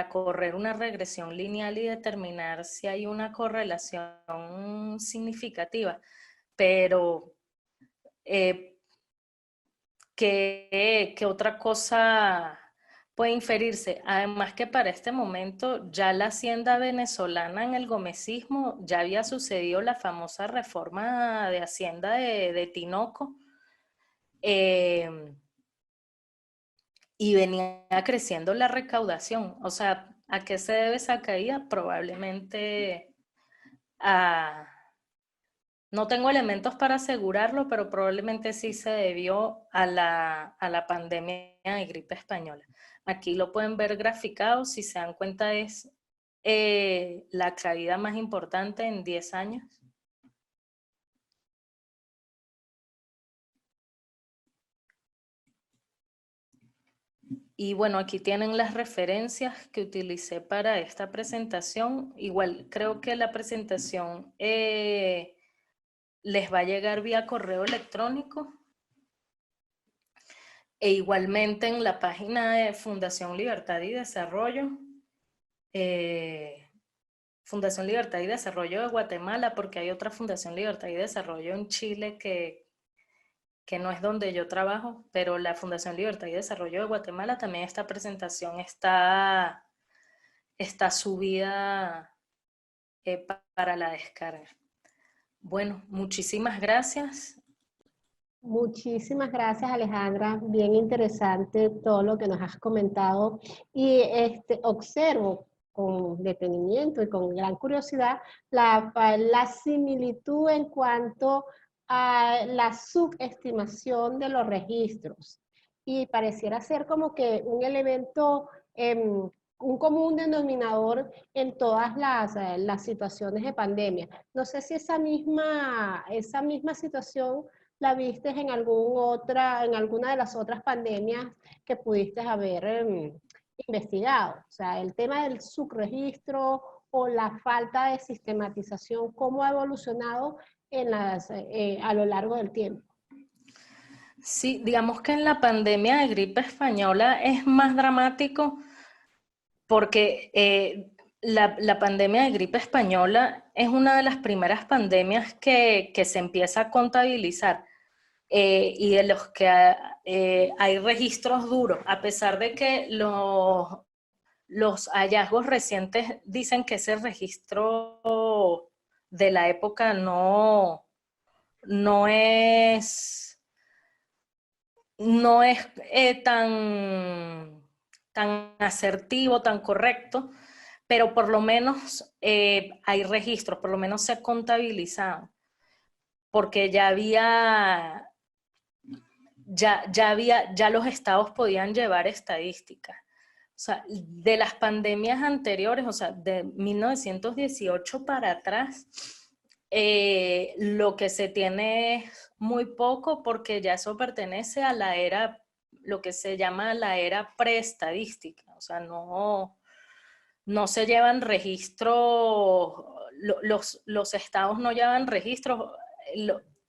correr una regresión lineal y determinar si hay una correlación significativa. Pero, ¿qué otra cosa puede inferirse? Además que para este momento ya la hacienda venezolana en el gomecismo ya había sucedido la famosa reforma de hacienda de Tinoco, y venía creciendo la recaudación. O sea, ¿a qué se debe esa caída? Probablemente no tengo elementos para asegurarlo, pero probablemente sí se debió a la pandemia de gripe española. Aquí lo pueden ver graficado, si se dan cuenta es la caída más importante en 10 años. Y bueno, aquí tienen las referencias que utilicé para esta presentación. Igual creo que la presentación les va a llegar vía correo electrónico. E igualmente en la página de Fundación Libertad y Desarrollo, Fundación Libertad y Desarrollo de Guatemala, porque hay otra Fundación Libertad y Desarrollo en Chile que no es donde yo trabajo, pero la Fundación Libertad y Desarrollo de Guatemala también esta presentación está subida para la descarga. Bueno, muchísimas gracias. Muchísimas gracias, Alejandra. Bien interesante todo lo que nos has comentado. Y observo con detenimiento y con gran curiosidad la similitud en cuanto a la subestimación de los registros. Y pareciera ser como que un elemento, un común denominador en todas las situaciones de pandemia. No sé si esa misma situación la viste en alguna de las otras pandemias que pudiste haber investigado. O sea, el tema del subregistro o la falta de sistematización, ¿cómo ha evolucionado a lo largo del tiempo? Sí, digamos que en la pandemia de gripe española es más dramático porque la pandemia de gripe española es una de las primeras pandemias que se empieza a contabilizar y de los que hay registros duros, a pesar de que los hallazgos recientes dicen que ese registro de la época no es tan asertivo, tan correcto, pero por lo menos hay registros, por lo menos se ha contabilizado, porque ya los estados podían llevar estadísticas. O sea, de las pandemias anteriores, o sea, de 1918 para atrás, lo que se tiene es muy poco porque ya eso pertenece a la era, lo que se llama la era preestadística. O sea, no se llevan registros, los estados no llevan registros.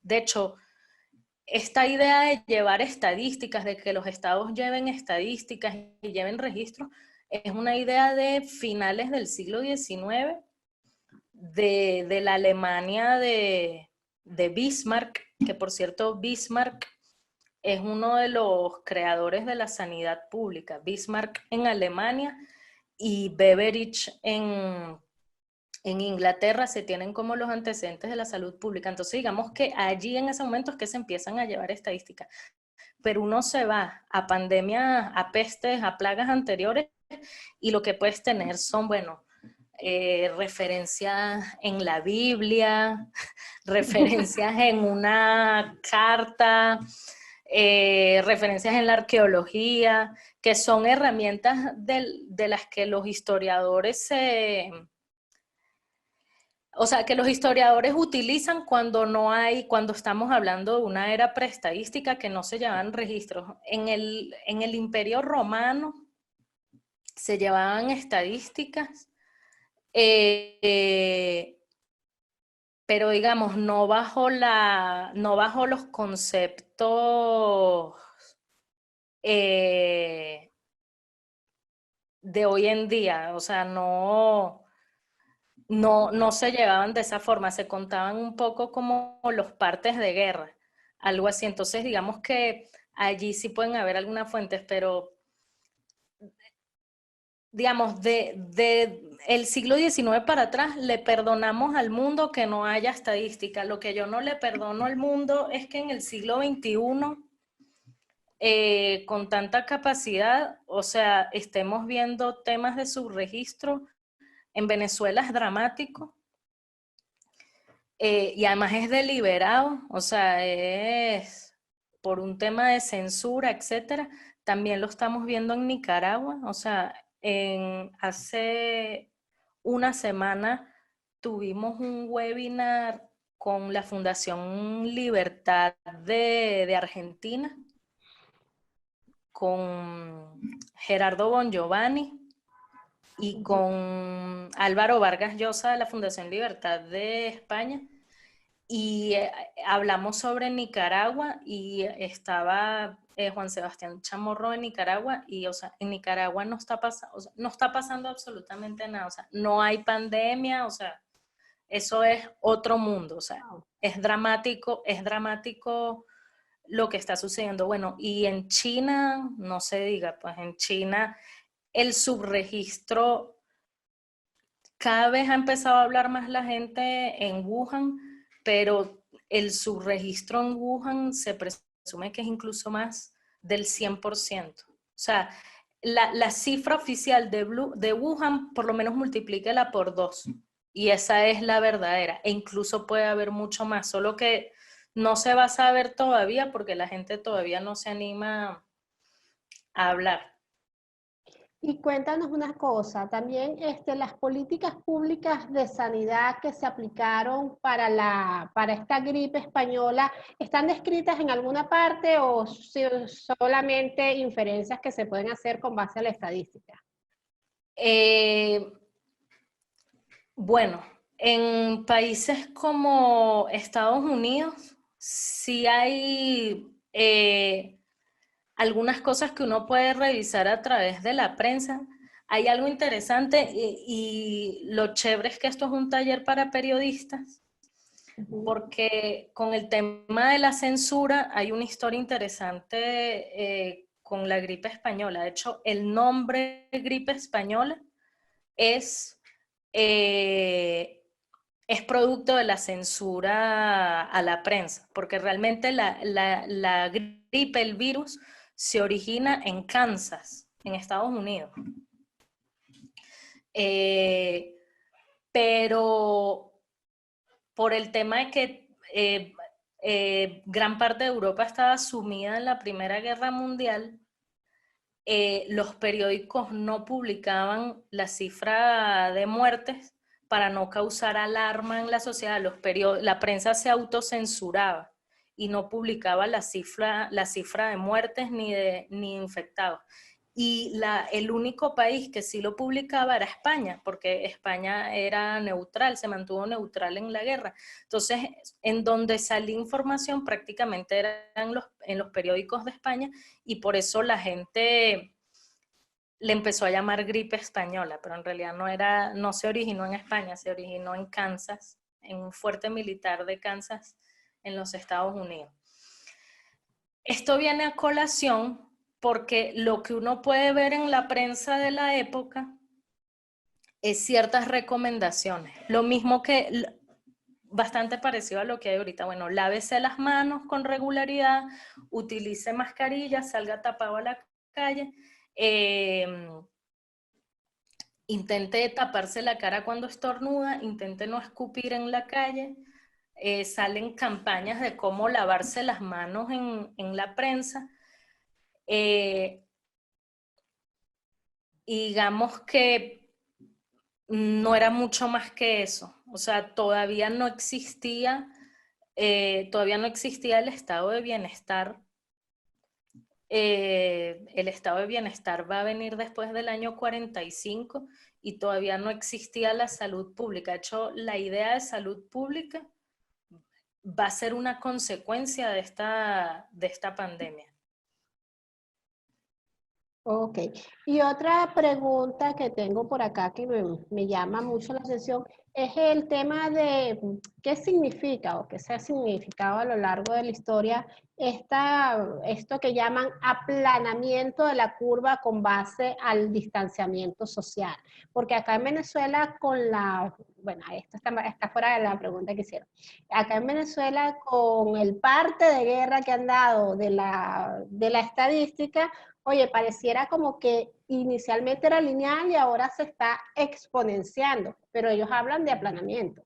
De hecho, esta idea de llevar estadísticas, de que los estados lleven estadísticas y lleven registros, es una idea de finales del siglo XIX, de la Alemania de Bismarck, que por cierto Bismarck es uno de los creadores de la sanidad pública. Bismarck en Alemania y Beveridge en Inglaterra se tienen como los antecedentes de la salud pública. Entonces digamos que allí en ese momento es que se empiezan a llevar estadísticas. Pero uno se va a pandemias, a pestes, a plagas anteriores y lo que puedes tener son, bueno, referencias en la Biblia, referencias en una carta, referencias en la arqueología, que son herramientas de las que los historiadores o sea, que los historiadores utilizan cuando no hay, cuando estamos hablando de una era preestadística que no se llevaban registros. En el Imperio Romano se llevaban estadísticas, pero digamos, no bajo los conceptos de hoy en día, o sea, no se llevaban de esa forma, se contaban un poco como los partes de guerra, algo así. Entonces, digamos que allí sí pueden haber algunas fuentes, pero digamos, de el siglo XIX para atrás le perdonamos al mundo que no haya estadística. Lo que yo no le perdono al mundo es que en el siglo XXI, con tanta capacidad, o sea, estemos viendo temas de subregistro. En Venezuela es dramático. Y además es deliberado, o sea, es por un tema de censura, etcétera. También lo estamos viendo en Nicaragua, o sea, hace una semana tuvimos un webinar con la Fundación Libertad de Argentina, con Gerardo Bongiovanni y con Álvaro Vargas Llosa de la Fundación Libertad de España. Y hablamos sobre Nicaragua y estaba Juan Sebastián Chamorro en Nicaragua y, o sea, en Nicaragua no está pasando, o sea, no está pasando absolutamente nada, o sea, no hay pandemia, o sea, eso es otro mundo, o sea, es dramático lo que está sucediendo. Bueno, y en China, no se diga, pues en China el subregistro, cada vez ha empezado a hablar más la gente en Wuhan, pero el subregistro en Wuhan se presume que es incluso más del 100%. O sea, la cifra oficial de Wuhan por lo menos multiplíquela por 2. Y esa es la verdadera. E incluso puede haber mucho más, solo que no se va a saber todavía porque la gente todavía no se anima a hablar. Y cuéntanos una cosa, también las políticas públicas de sanidad que se aplicaron para esta gripe española, ¿están descritas en alguna parte o solamente inferencias que se pueden hacer con base a la estadística? Bueno, en países como Estados Unidos sí hay algunas cosas que uno puede revisar a través de la prensa. Hay algo interesante y lo chévere es que esto es un taller para periodistas, porque con el tema de la censura hay una historia interesante con la gripe española. De hecho, el nombre gripe española es, eh, es producto de la censura a la prensa, porque realmente la gripe, el virus, se origina en Kansas, en Estados Unidos. Pero por el tema de que gran parte de Europa estaba sumida en la Primera Guerra Mundial, los periódicos no publicaban la cifra de muertes para no causar alarma en la sociedad. La prensa se autocensuraba y no publicaba la cifra de muertes ni infectados. Y el único país que sí lo publicaba era España, porque España era neutral, se mantuvo neutral en la guerra. Entonces, en donde salía información prácticamente eran en los periódicos de España, y por eso la gente le empezó a llamar gripe española, pero en realidad no se originó en España, se originó en Kansas, en un fuerte militar de Kansas en los Estados Unidos. Esto viene a colación porque lo que uno puede ver en la prensa de la época es ciertas recomendaciones. Lo mismo que, bastante parecido a lo que hay ahorita. Bueno, lávese las manos con regularidad, utilice mascarilla, salga tapado a la calle, intente taparse la cara cuando estornuda, intente no escupir en la calle. Salen campañas de cómo lavarse las manos en la prensa. Y digamos que no era mucho más que eso. O sea, todavía no existía el estado de bienestar. El estado de bienestar va a venir después del año 45 y todavía no existía la salud pública. De hecho, la idea de salud pública va a ser una consecuencia de esta pandemia. Ok. Y otra pregunta que tengo por acá que me llama mucho la atención es el tema de qué significa o qué se ha significado a lo largo de la historia esto que llaman aplanamiento de la curva con base al distanciamiento social. Porque acá en Venezuela bueno, esto está fuera de la pregunta que hicieron. Acá en Venezuela con el parte de guerra que han dado de la estadística, oye, pareciera como que inicialmente era lineal y ahora se está exponenciando, pero ellos hablan de aplanamiento.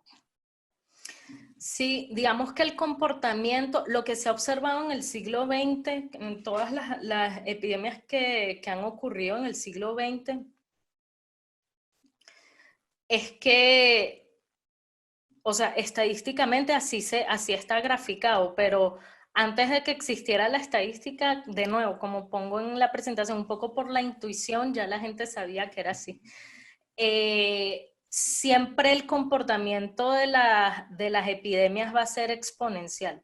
Sí, digamos que el comportamiento, lo que se ha observado en el siglo XX, en todas las epidemias que han ocurrido en el siglo XX, es que, o sea, estadísticamente así está graficado, pero antes de que existiera la estadística, de nuevo, como pongo en la presentación, un poco por la intuición, ya la gente sabía que era así. Siempre el comportamiento de las epidemias va a ser exponencial.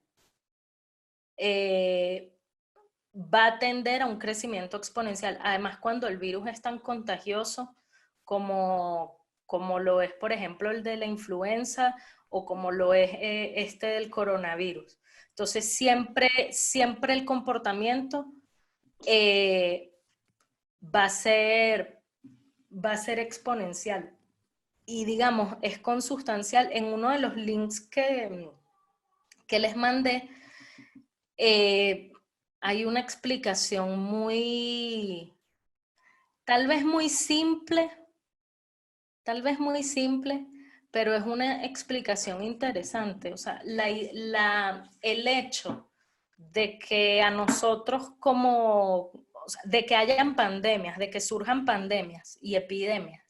Va a tender a un crecimiento exponencial. Además, cuando el virus es tan contagioso como lo es, por ejemplo, el de la influenza o como lo es este del coronavirus. Entonces, siempre el comportamiento va a ser exponencial. Y digamos, es consustancial. En uno de los links que les mandé, hay una explicación tal vez muy simple, pero es una explicación interesante. O sea, el hecho de que a nosotros de que hayan pandemias, de que surjan pandemias y epidemias,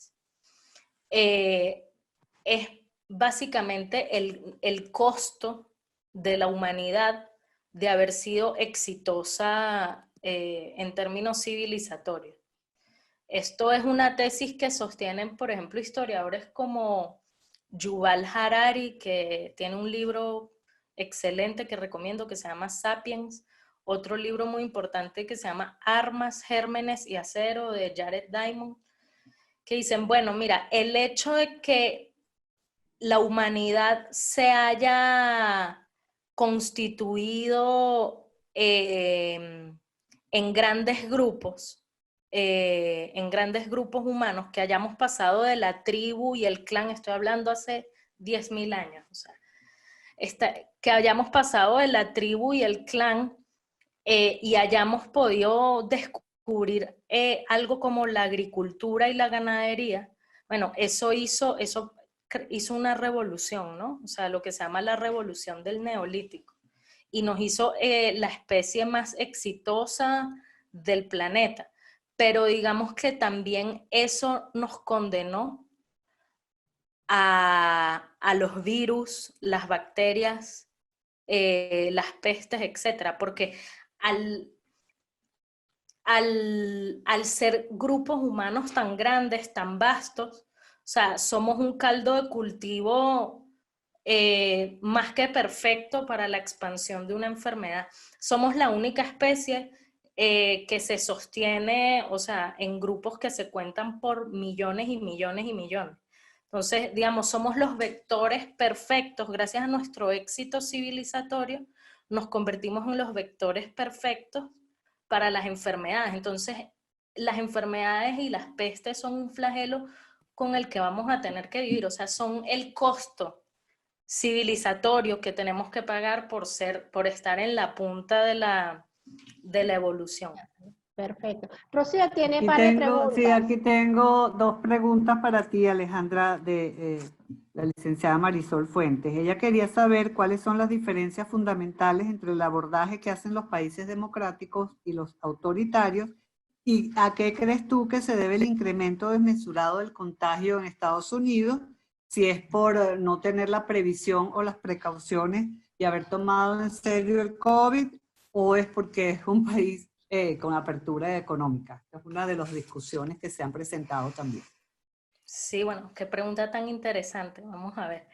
es básicamente el costo de la humanidad de haber sido exitosa en términos civilizatorios. Esto es una tesis que sostienen, por ejemplo, historiadores como Yuval Harari, que tiene un libro excelente que recomiendo que se llama Sapiens, otro libro muy importante que se llama Armas, Gérmenes y Acero de Jared Diamond, que dicen, bueno, mira, el hecho de que la humanidad se haya constituido en grandes grupos humanos, que hayamos pasado de la tribu y el clan, estoy hablando hace 10.000 años, o sea, que hayamos pasado de la tribu y el clan y hayamos podido descubrir algo como la agricultura y la ganadería. Bueno, eso hizo una revolución, ¿no? O sea, lo que se llama la revolución del Neolítico. Y nos hizo la especie más exitosa del planeta. Pero digamos que también eso nos condenó a los virus, las bacterias, las pestes, etcétera, porque al ser grupos humanos tan grandes, tan vastos, o sea, somos un caldo de cultivo más que perfecto para la expansión de una enfermedad. Somos la única especie que se sostiene, o sea, en grupos que se cuentan por millones y millones y millones. Entonces, digamos, somos los vectores perfectos, gracias a nuestro éxito civilizatorio, nos convertimos en los vectores perfectos para las enfermedades. Entonces, las enfermedades y las pestes son un flagelo con el que vamos a tener que vivir, o sea, son el costo civilizatorio que tenemos que pagar por estar en la punta de la evolución. Perfecto. Rocío tiene un par de preguntas. Sí, aquí tengo 2 preguntas para ti, Alejandra, de la licenciada Marisol Fuentes. Ella quería saber cuáles son las diferencias fundamentales entre el abordaje que hacen los países democráticos y los autoritarios, y a qué crees tú que se debe el incremento desmesurado del contagio en Estados Unidos si es por no tener la previsión o las precauciones y haber tomado en serio el COVID, o es porque es un país con apertura económica. Esta es una de las discusiones que se han presentado también. Sí, bueno, qué pregunta tan interesante. Vamos a ver.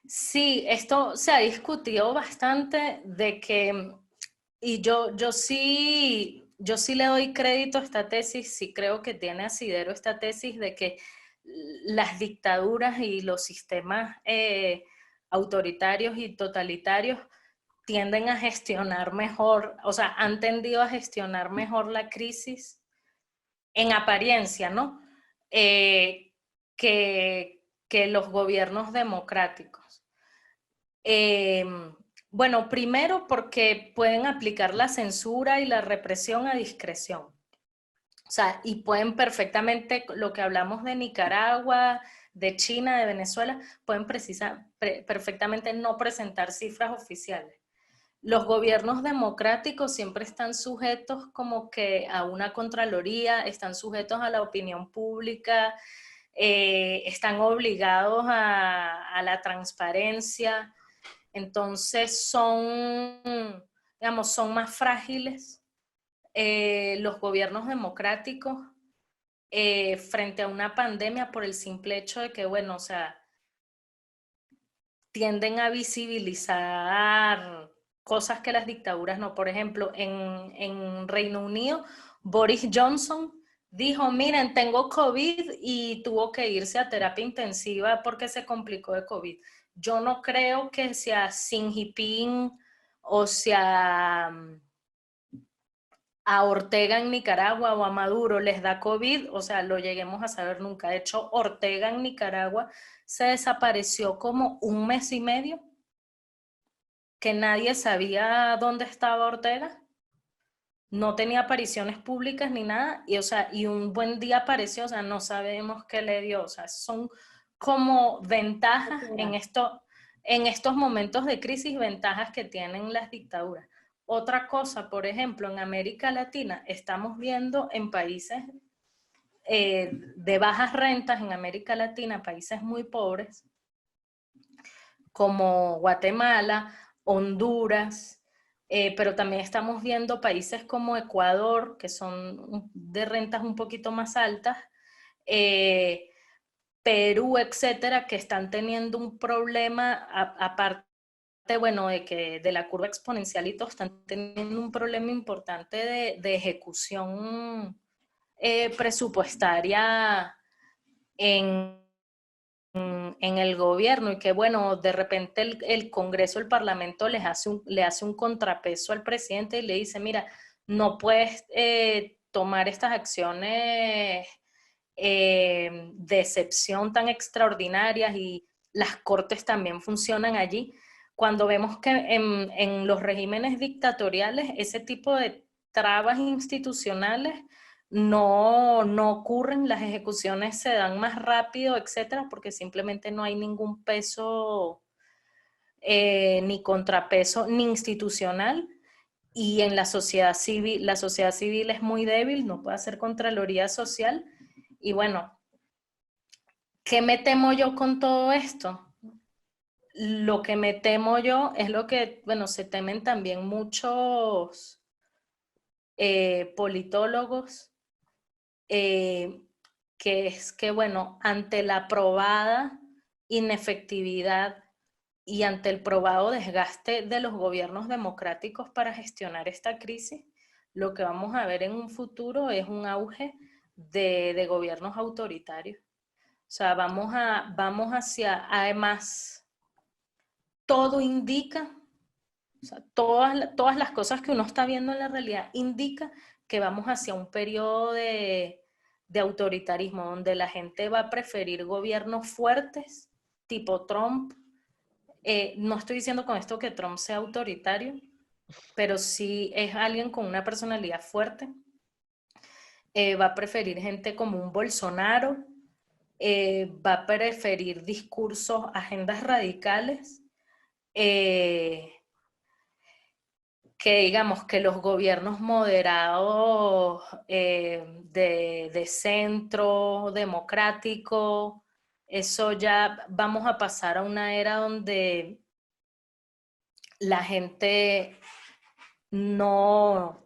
Sí, esto se ha discutido bastante de que, y yo sí le doy crédito a esta tesis, sí creo que tiene asidero esta tesis de que las dictaduras y los sistemas autoritarios y totalitarios tienden a gestionar mejor, o sea, han tendido a gestionar mejor la crisis en apariencia, ¿no? Que los gobiernos democráticos. Bueno, primero porque pueden aplicar la censura y la represión a discreción. O sea, y pueden perfectamente, lo que hablamos de Nicaragua, de China, de Venezuela, pueden perfectamente no presentar cifras oficiales. Los gobiernos democráticos siempre están sujetos como que a una contraloría, están sujetos a la opinión pública, están obligados a la transparencia, entonces digamos, son más frágiles los gobiernos democráticos frente a una pandemia por el simple hecho de que, bueno, o sea, tienden a visibilizar cosas que las dictaduras no. Por ejemplo, en Reino Unido, Boris Johnson dijo, miren, tengo COVID y tuvo que irse a terapia intensiva porque se complicó de COVID. Yo no creo que sea Xi Jinping o sea a Ortega en Nicaragua o a Maduro les da COVID, o sea, lo lleguemos a saber nunca. De hecho, Ortega en Nicaragua se desapareció como un mes y medio, que nadie sabía dónde estaba Ortega, no tenía apariciones públicas ni nada, y, o sea, y un buen día apareció, o sea, no sabemos qué le dio, o sea, son como ventajas en estos momentos de crisis, ventajas que tienen las dictaduras. Otra cosa, por ejemplo, en América Latina, estamos viendo en países de bajas rentas, en América Latina, países muy pobres, como Guatemala, Honduras, pero también estamos viendo países como Ecuador, que son de rentas un poquito más altas, Perú, etcétera, que están teniendo un problema, aparte, bueno, de la curva exponencial y todo, están teniendo un problema importante de ejecución presupuestaria en el gobierno, y que bueno, de repente el Congreso, el Parlamento le hace un contrapeso al presidente y le dice, mira, no puedes tomar estas acciones de excepción tan extraordinarias, y las cortes también funcionan allí. Cuando vemos que en los regímenes dictatoriales ese tipo de trabas institucionales no ocurren, las ejecuciones se dan más rápido, etcétera, porque simplemente no hay ningún peso ni contrapeso ni institucional. Y en la sociedad civil es muy débil, no puede hacer contraloría social. Y bueno, ¿qué me temo yo con todo esto? Lo que me temo yo es lo que, bueno, se temen también muchos politólogos, que es que, bueno, ante la probada inefectividad y ante el probado desgaste de los gobiernos democráticos para gestionar esta crisis, lo que vamos a ver en un futuro es un auge de gobiernos autoritarios. O sea, vamos hacia, además, todo indica, o sea, todas las cosas que uno está viendo en la realidad indica que vamos hacia un periodo de autoritarismo, donde la gente va a preferir gobiernos fuertes, tipo Trump. No estoy diciendo con esto que Trump sea autoritario, pero sí es alguien con una personalidad fuerte. Va a preferir gente como un Bolsonaro, va a preferir discursos, agendas radicales, que digamos que los gobiernos moderados de centro democrático Eso ya vamos a pasar a una era donde la gente no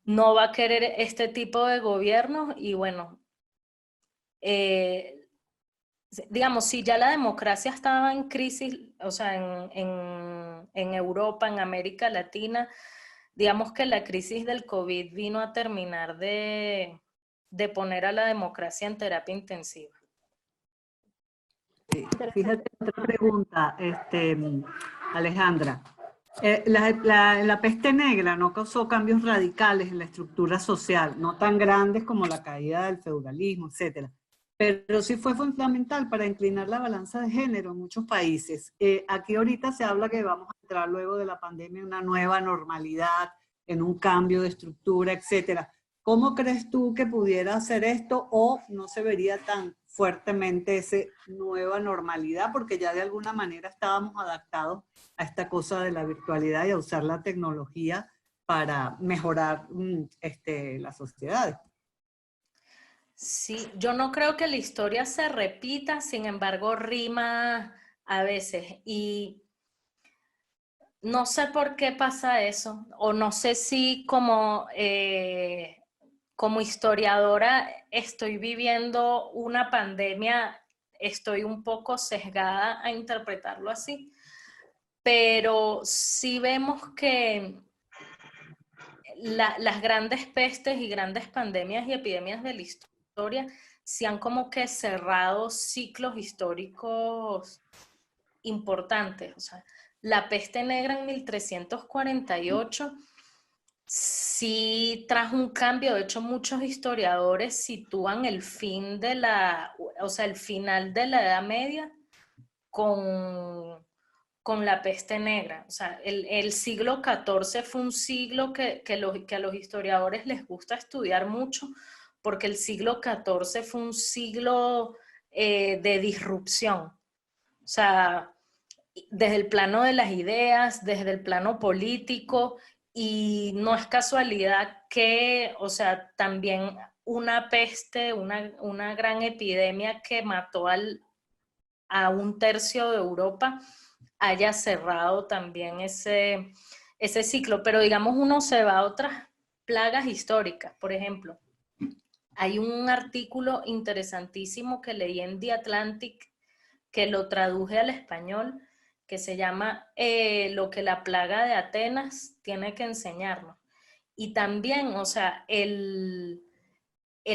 va a querer este tipo de gobiernos y bueno, digamos, si ya la democracia estaba en crisis, o sea, en Europa, en América Latina, digamos que la crisis del COVID vino a terminar de poner a la democracia en terapia intensiva. Sí. Fíjate, otra pregunta, Alejandra. La peste negra no causó cambios radicales en la estructura social, no tan grandes como la caída del feudalismo, etcétera, pero sí fue fundamental para inclinar la balanza de género en muchos países. Aquí ahorita se habla que vamos a entrar luego de la pandemia en una nueva normalidad, en un cambio de estructura, etcétera. ¿Cómo crees tú que pudiera hacer esto o no se vería tan fuertemente esa nueva normalidad? Porque ya de alguna manera estábamos adaptados a esta cosa de la virtualidad y a usar la tecnología para mejorar las sociedades. Sí, yo no creo que la historia se repita, sin embargo, rima a veces. Y no sé por qué pasa eso, o no sé si como historiadora estoy viviendo una pandemia, estoy un poco sesgada a interpretarlo así, pero sí vemos que las grandes pestes y grandes pandemias y epidemias de la historia se han como que cerrado ciclos históricos importantes. O sea, la peste negra en 1348 sí trajo un cambio. De hecho, muchos historiadores sitúan el fin de el final de la Edad Media con la peste negra. O sea, el siglo XIV fue un siglo que a los historiadores les gusta estudiar mucho, porque el siglo XIV fue un siglo de disrupción. O sea, desde el plano de las ideas, desde el plano político, y no es casualidad que, o sea, también una peste, una gran epidemia que mató a un tercio de Europa, haya cerrado también ese ciclo. Pero digamos, uno se va a otras plagas históricas. Por ejemplo, hay un artículo interesantísimo que leí en The Atlantic, que lo traduje al español, que se llama Lo que la plaga de Atenas tiene que enseñarnos. Y también, o sea, el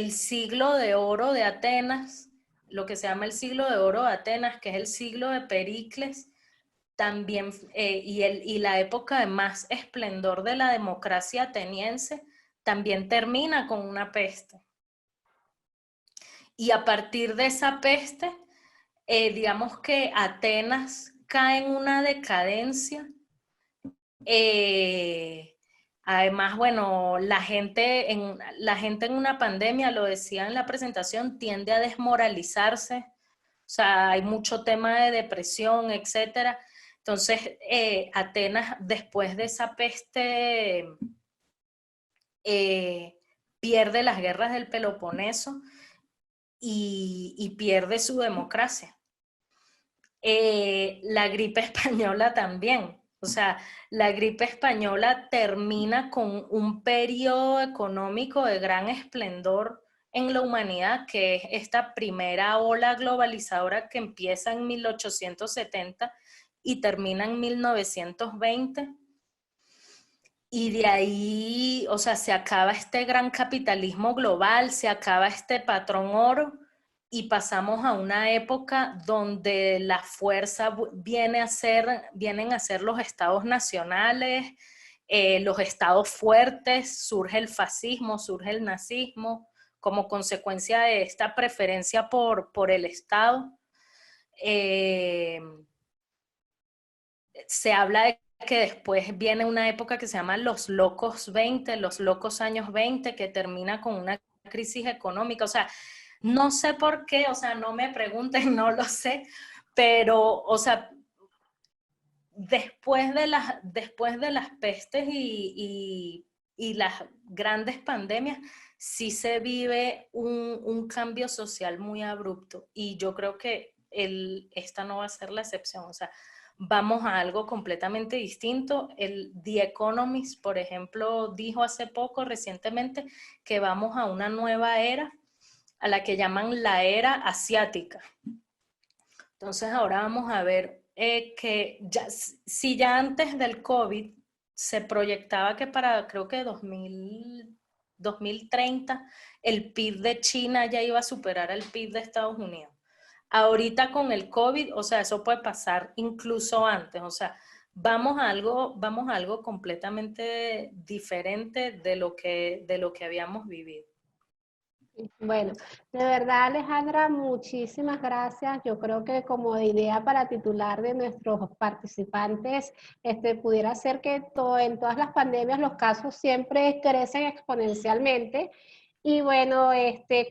siglo de oro de Atenas, lo que se llama el siglo de oro de Atenas, que es el siglo de Pericles, también, y la época de más esplendor de la democracia ateniense, también termina con una peste. Y a partir de esa peste, digamos que Atenas cae en una decadencia. Además, bueno, la gente en una pandemia, lo decía en la presentación, tiende a desmoralizarse. O sea, hay mucho tema de depresión, etcétera. Entonces, Atenas, después de esa peste, pierde las guerras del Peloponeso y pierde su democracia. La gripe española también. O sea, la gripe española termina con un periodo económico de gran esplendor en la humanidad, que es esta primera ola globalizadora que empieza en 1870 y termina en 1920. Y de ahí, o sea, se acaba este gran capitalismo global, se acaba este patrón oro y pasamos a una época donde la fuerza vienen a ser los estados nacionales, los estados fuertes, surge el fascismo, surge el nazismo, como consecuencia de esta preferencia por el Estado. Se habla de que después viene una época que se llama los locos 20, los locos años 20, que termina con una crisis económica. O sea, no sé por qué, o sea, no me pregunten, no lo sé, pero, o sea, después de las pestes y las grandes pandemias, sí se vive un cambio social muy abrupto. Y yo creo que esta no va a ser la excepción. O sea, vamos a algo completamente distinto. The Economist, por ejemplo, dijo hace poco, recientemente, que vamos a una nueva era, a la que llaman la era asiática. Entonces ahora vamos a ver que si ya antes del COVID se proyectaba que para, creo que 2030, el PIB de China ya iba a superar el PIB de Estados Unidos. Ahorita con el COVID, o sea, eso puede pasar incluso antes, o sea, vamos a algo completamente diferente de lo que habíamos vivido. Bueno, de verdad, Alejandra, muchísimas gracias. Yo creo que como idea para titular de nuestros participantes, pudiera ser que en todas las pandemias los casos siempre crecen exponencialmente. Y bueno,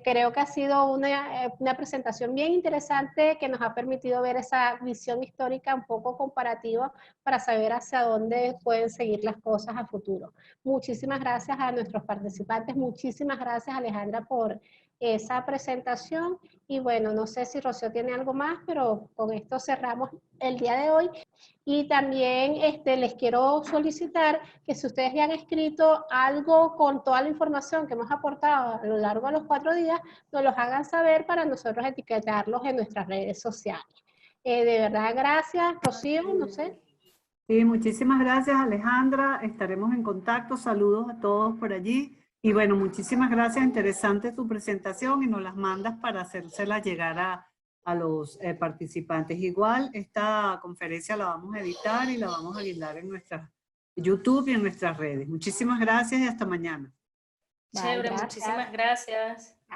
creo que ha sido una presentación bien interesante que nos ha permitido ver esa visión histórica un poco comparativa para saber hacia dónde pueden seguir las cosas a futuro. Muchísimas gracias a nuestros participantes, muchísimas gracias, Alejandra, por esa presentación. Y bueno, no sé si Rocío tiene algo más, pero con esto cerramos el día de hoy. Y también les quiero solicitar que si ustedes ya han escrito algo con toda la información que hemos aportado a lo largo de los 4 días, nos los hagan saber para nosotros etiquetarlos en nuestras redes sociales. De verdad, gracias. Rocío, no sé. Sí, muchísimas gracias, Alejandra. Estaremos en contacto. Saludos a todos por allí. Y bueno, muchísimas gracias. Interesante tu presentación y nos las mandas para hacérselas llegar a los participantes. Igual, esta conferencia la vamos a editar y la vamos a guindar en nuestra YouTube y en nuestras redes. Muchísimas gracias y hasta mañana. Chévere, muchísimas gracias.